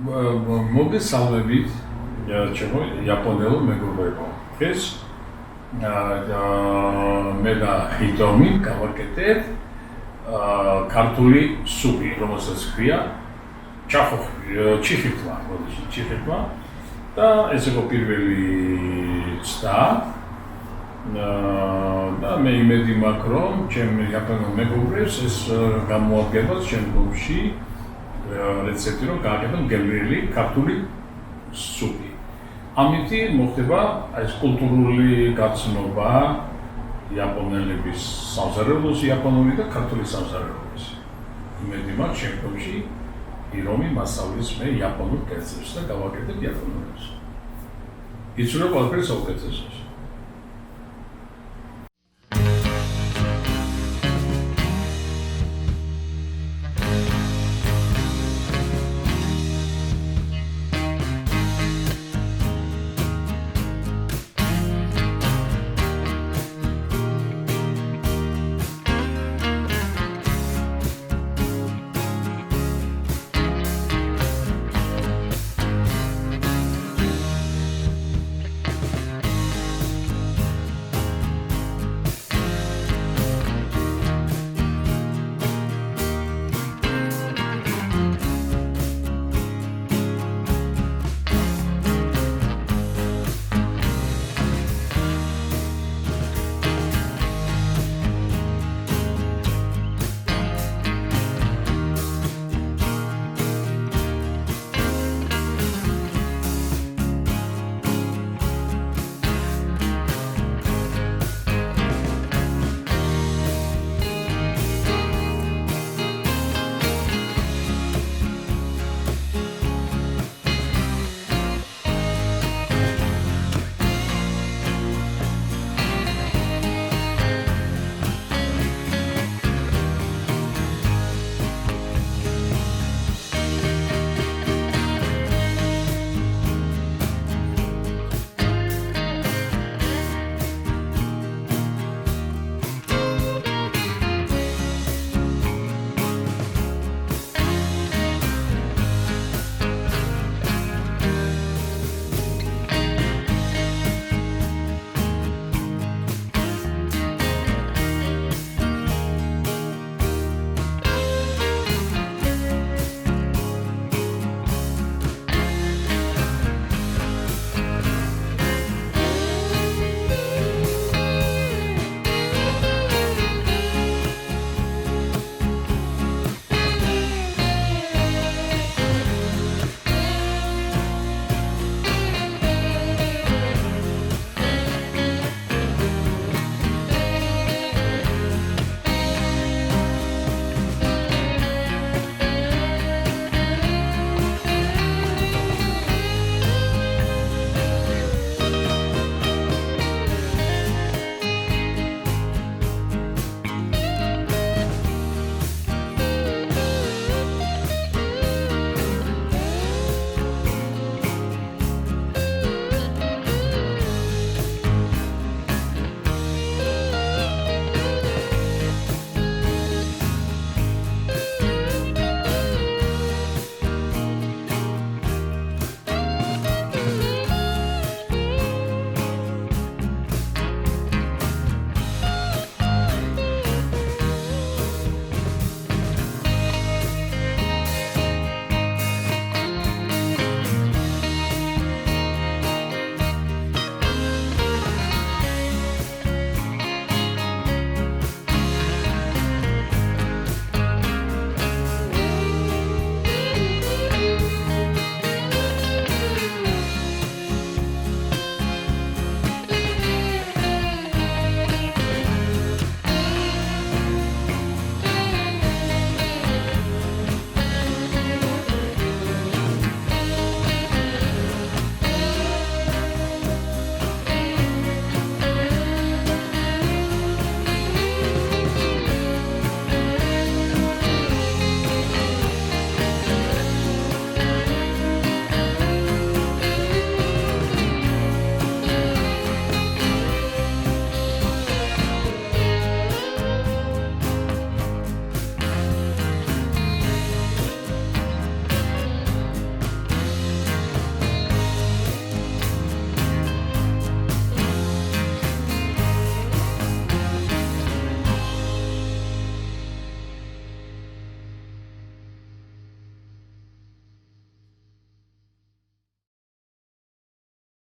მოგესალმებით ჩემო იაპონელო მეგობრებო. ეს მე და ჰიტომი გავაკეთებ ქართული სუპი, რომელსაც ქვია ჩიხირტვა და ეს იყო პირველი ცდა და მე იმედი მაქვს, რომ ჩემი იაპონელ მეგობრებს ეს გამოაგებათ შემდგომში რეცეპტი, რომ გააკეთონ გემრიელი ქართული სუპი. ამიტომ მოხდება ეს კულტურული გაცნობა იაპონელების სამზარეულოს, იაპონური და ქართული სამზარეულოს. იმედი მაქვს შემდგომში ირომი მასწავლის მე იაპონურ კერძებს და გავაკეთებ იაპონურებს. იცვლება ყველაფერი საუკეთესოს.